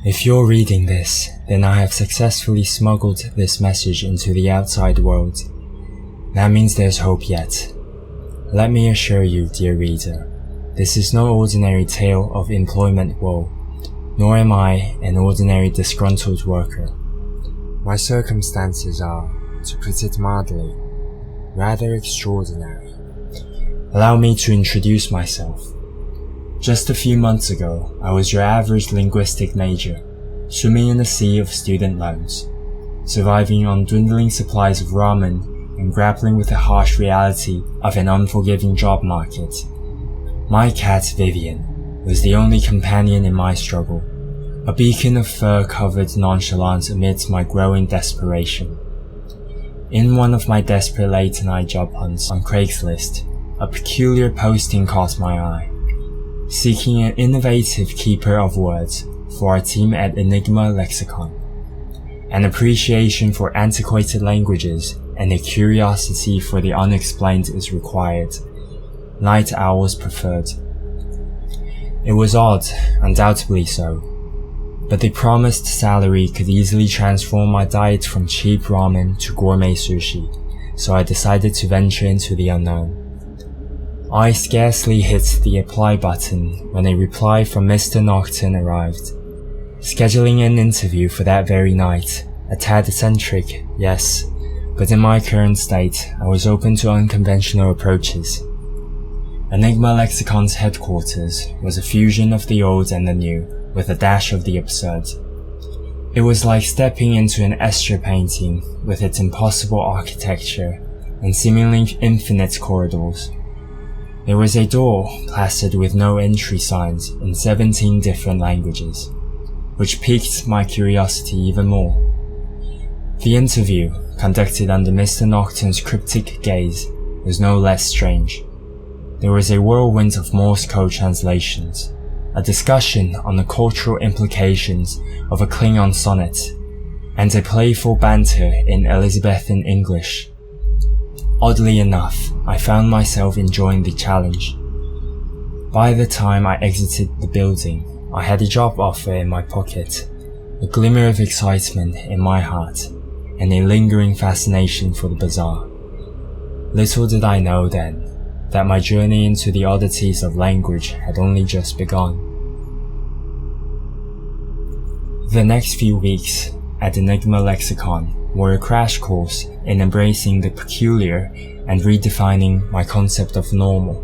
If you're reading this, then I have successfully smuggled this message into the outside world. That means there's hope yet. Let me assure you, dear reader, this is no ordinary tale of employment woe, nor am I an ordinary disgruntled worker. My circumstances are, to put it mildly, rather extraordinary. Allow me to introduce myself. Just a few months ago, I was your average linguistic major, swimming in a sea of student loans, surviving on dwindling supplies of ramen and grappling with the harsh reality of an unforgiving job market. My cat, Vivian, was the only companion in my struggle, a beacon of fur-covered nonchalance amidst my growing desperation. In one of my desperate late-night job hunts on Craigslist, a peculiar posting caught my eye, seeking an innovative keeper of words for our team at Enigma Lexicon. An appreciation for antiquated languages and a curiosity for the unexplained is required. Night owls preferred. It was odd, undoubtedly so, but the promised salary could easily transform my diet from cheap ramen to gourmet sushi, so I decided to venture into the unknown. I scarcely hit the apply button when a reply from Mr. Nocturne arrived, scheduling an interview for that very night. A tad eccentric, yes, but in my current state, I was open to unconventional approaches. Enigma Lexicon's headquarters was a fusion of the old and the new, with a dash of the absurd. It was like stepping into an Escher painting with its impossible architecture and seemingly infinite corridors. There was a door plastered with no entry signs in 17 different languages, which piqued my curiosity even more. The interview, conducted under Mr. Nocturne's cryptic gaze, was no less strange. There was a whirlwind of Morse code translations, a discussion on the cultural implications of a Klingon sonnet, and a playful banter in Elizabethan English. Oddly enough, I found myself enjoying the challenge. By the time I exited the building, I had a job offer in my pocket, a glimmer of excitement in my heart, and a lingering fascination for the bizarre. Little did I know then, that my journey into the oddities of language had only just begun. The next few weeks at Enigma Lexicon were a crash course in embracing the peculiar and redefining my concept of normal.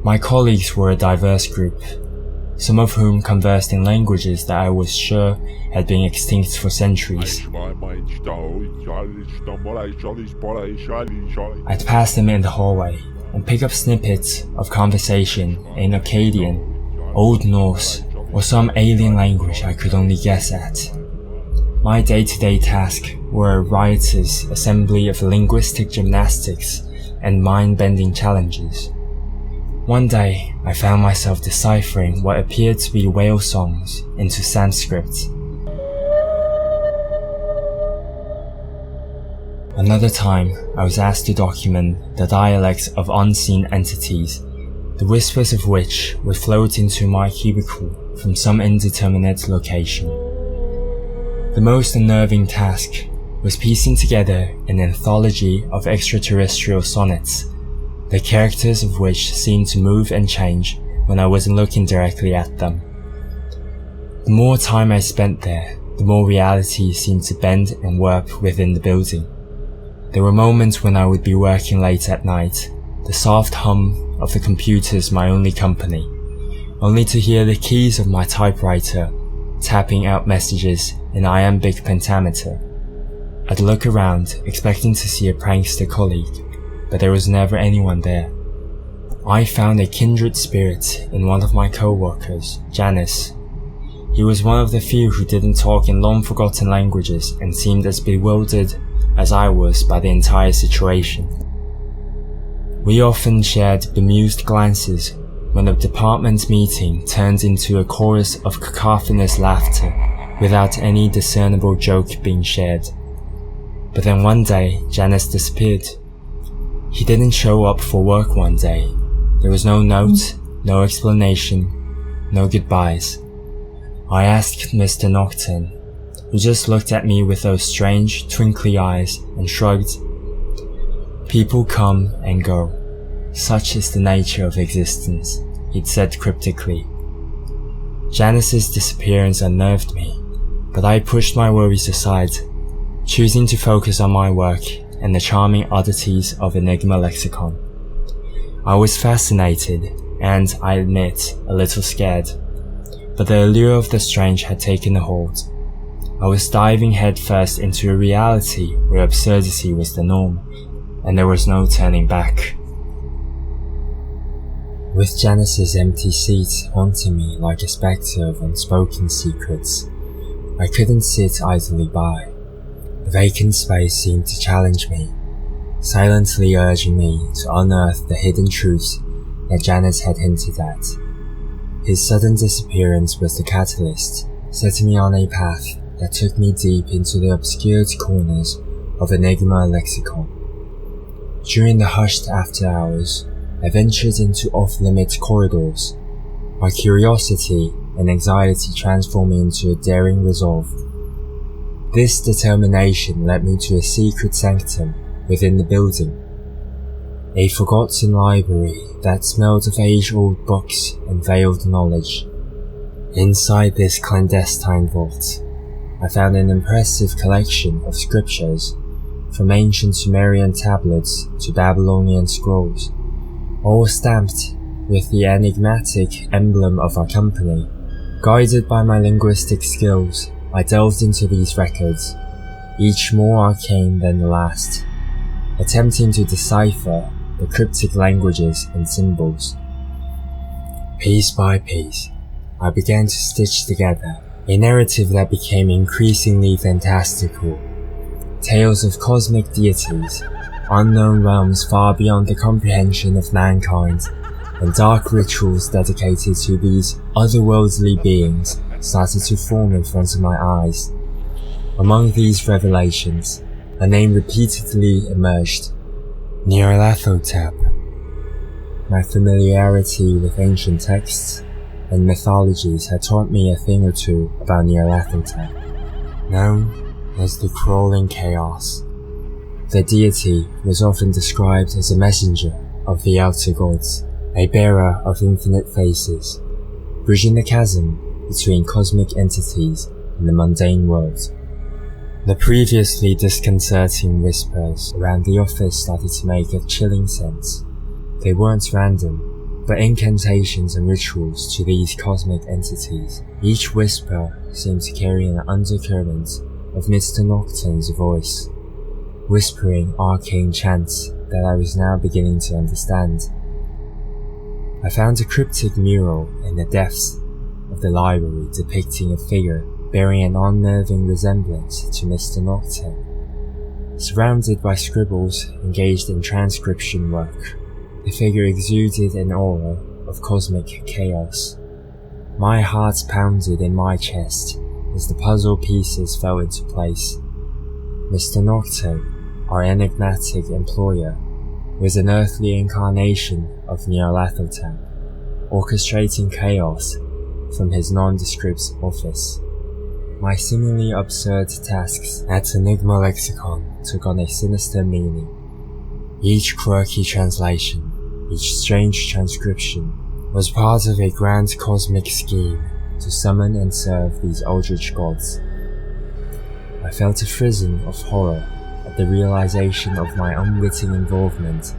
My colleagues were a diverse group, some of whom conversed in languages that I was sure had been extinct for centuries. I'd pass them in the hallway and pick up snippets of conversation in Akkadian, Old Norse, or some alien language I could only guess at. My day-to-day task were a riotous assembly of linguistic gymnastics and mind-bending challenges. One day, I found myself deciphering what appeared to be whale songs into Sanskrit. Another time, I was asked to document the dialects of unseen entities, the whispers of which would float into my cubicle from some indeterminate location. The most unnerving task was piecing together an anthology of extraterrestrial sonnets, the characters of which seemed to move and change when I wasn't looking directly at them. The more time I spent there, the more reality seemed to bend and warp within the building. There were moments when I would be working late at night, the soft hum of the computers my only company, only to hear the keys of my typewriter tapping out messages in iambic pentameter. I'd look around, expecting to see a prankster colleague, but there was never anyone there. I found a kindred spirit in one of my co-workers, Janus. He was one of the few who didn't talk in long-forgotten languages and seemed as bewildered as I was by the entire situation. We often shared bemused glances when the department meeting turned into a chorus of cacophonous laughter without any discernible joke being shared. But then one day, Janus disappeared. He didn't show up for work one day. There was no note, no explanation, no goodbyes. I asked Mr. Nocturne, who just looked at me with those strange, twinkly eyes and shrugged. People come and go. Such is the nature of existence, he'd said cryptically. Janus's disappearance unnerved me, but I pushed my worries aside, choosing to focus on my work and the charming oddities of Enigma Lexicon. I was fascinated and, I admit, a little scared, but the allure of the strange had taken a hold. I was diving headfirst into a reality where absurdity was the norm, and there was no turning back. With Janus's empty seat haunting me like a spectre of unspoken secrets, I couldn't sit idly by. The vacant space seemed to challenge me, silently urging me to unearth the hidden truths that Janus had hinted at. His sudden disappearance was the catalyst, setting me on a path that took me deep into the obscured corners of Enigma Lexicon. During the hushed after hours, I ventured into off-limit corridors, my curiosity and anxiety transformed me into a daring resolve. This determination led me to a secret sanctum within the building, a forgotten library that smelled of age-old books and veiled knowledge. Inside this clandestine vault, I found an impressive collection of scriptures, from ancient Sumerian tablets to Babylonian scrolls, all stamped with the enigmatic emblem of our company. Guided by my linguistic skills, I delved into these records, each more arcane than the last, attempting to decipher the cryptic languages and symbols. Piece by piece, I began to stitch together a narrative that became increasingly fantastical. Tales of cosmic deities, unknown realms far beyond the comprehension of mankind, and dark rituals dedicated to these otherworldly beings started to form in front of my eyes. Among these revelations, a name repeatedly emerged: Nyarlathotep. My familiarity with ancient texts and mythologies had taught me a thing or two about Nyarlathotep. Known as the crawling chaos, the deity was often described as a messenger of the outer gods, a bearer of infinite faces, bridging the chasm between cosmic entities and the mundane world. The previously disconcerting whispers around the office started to make a chilling sense. They weren't random, but incantations and rituals to these cosmic entities. Each whisper seemed to carry an undercurrent of Mr. Nocturne's voice, whispering arcane chants that I was now beginning to understand. I found a cryptic mural in the depths of the library depicting a figure bearing an unnerving resemblance to Mr. Nocturne. Surrounded by scribbles engaged in transcription work, the figure exuded an aura of cosmic chaos. My heart pounded in my chest as the puzzle pieces fell into place. Mr. Nocturne, our enigmatic employer, was an earthly incarnation of Nyarlathotep, orchestrating chaos from his nondescript office. My seemingly absurd tasks at Enigma Lexicon took on a sinister meaning. Each quirky translation, each strange transcription, was part of a grand cosmic scheme to summon and serve these eldritch gods. I felt a frisson of horror at the realization of my unwitting involvement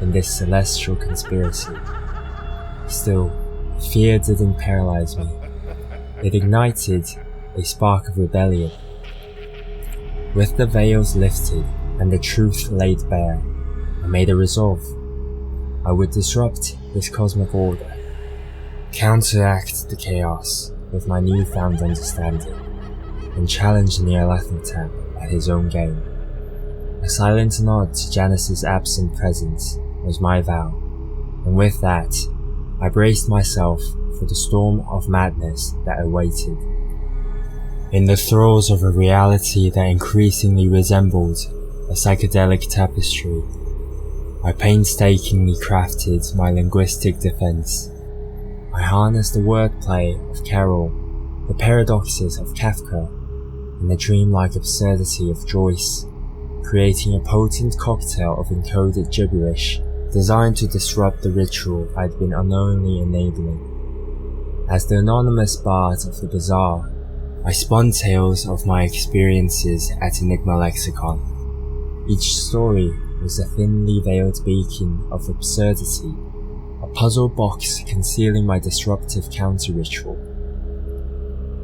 in this celestial conspiracy. Still, fear didn't paralyze me. It ignited a spark of rebellion. With the veils lifted and the truth laid bare, I made a resolve. I would disrupt this cosmic order, counteract the chaos with my newfound understanding, and challenge Nyarlathotep at his own game. A silent nod to Janus's absent presence was my vow, and with that, I braced myself for the storm of madness that awaited. In the throes of a reality that increasingly resembled a psychedelic tapestry, I painstakingly crafted my linguistic defense. I harnessed the wordplay of Carroll, the paradoxes of Kafka, and the dreamlike absurdity of Joyce, creating a potent cocktail of encoded gibberish designed to disrupt the ritual I'd been unknowingly enabling. As the anonymous bard of the bazaar, I spun tales of my experiences at Enigma Lexicon. Each story was a thinly veiled beacon of absurdity, a puzzle box concealing my disruptive counter-ritual.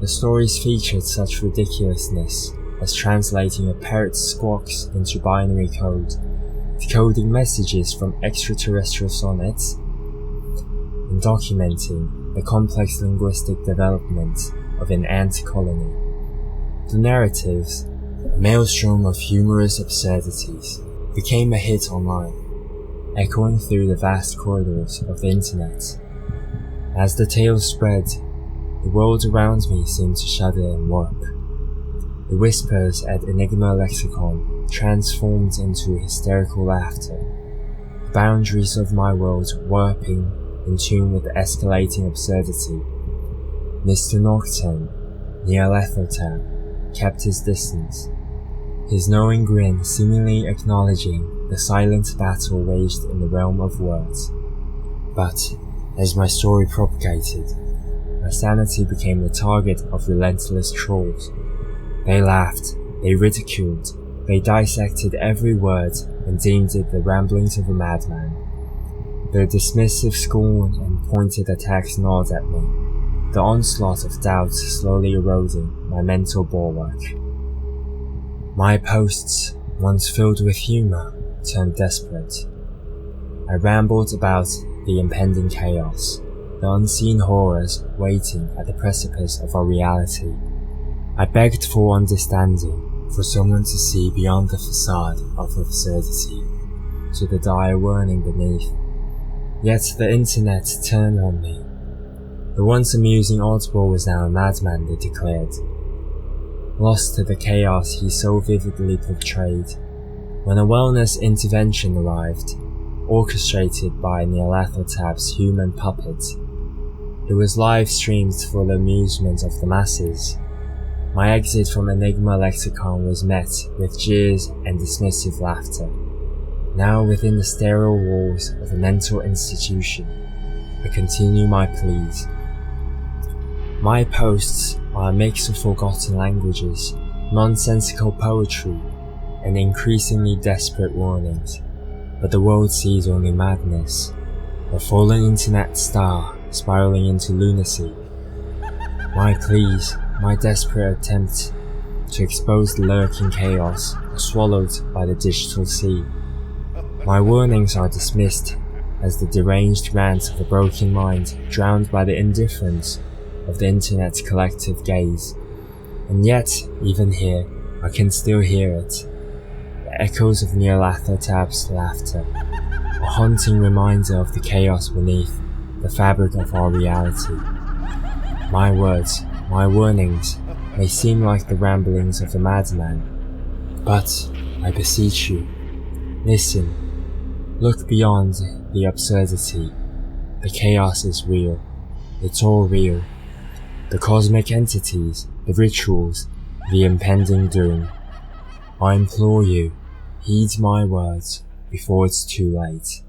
The stories featured such ridiculousness as translating a parrot's squawks into binary code, decoding messages from extraterrestrial sonnets, and documenting the complex linguistic development of an ant colony. The narratives, a maelstrom of humorous absurdities, became a hit online, echoing through the vast corridors of the internet. As the tales spread, the world around me seemed to shudder and warp. The whispers at Enigma Lexicon transformed into hysterical laughter, the boundaries of my world warping in tune with the escalating absurdity. Mr. Nocturne, Nyarlathotep, kept his distance, his knowing grin seemingly acknowledging the silent battle waged in the realm of words. But, as my story propagated, my sanity became the target of relentless trolls. They laughed, they ridiculed, they dissected every word and deemed it the ramblings of a madman. Their dismissive scorn and pointed attacks gnawed at me, the onslaught of doubt slowly eroding my mental bulwark. My posts, once filled with humor, turned desperate. I rambled about the impending chaos, the unseen horrors waiting at the precipice of our reality. I begged for understanding, for someone to see beyond the facade of absurdity, to the dire warning beneath. Yet the internet turned on me. The once amusing oddball was now a madman, they declared, lost to the chaos he so vividly portrayed. When a wellness intervention arrived, orchestrated by Nyarlathotep's human puppet, it was live-streamed for the amusement of the masses. My exit from Enigma Lexicon was met with jeers and dismissive laughter. Now within the sterile walls of a mental institution, I continue my pleas. My posts are a mix of forgotten languages, nonsensical poetry, and increasingly desperate warnings, but the world sees only madness, a fallen internet star spiraling into lunacy. My pleas, my desperate attempt to expose the lurking chaos, are swallowed by the digital sea. My warnings are dismissed as the deranged rant of a broken mind drowned by the indifference of the internet's collective gaze. And yet, even here, I can still hear it. The echoes of Nyarlathotep's laughter, a haunting reminder of the chaos beneath the fabric of our reality. My words, my warnings, may seem like the ramblings of a madman, but, I beseech you, listen, look beyond the absurdity. The chaos is real. It's all real. The cosmic entities, the rituals, the impending doom. I implore you, heed my words before it's too late.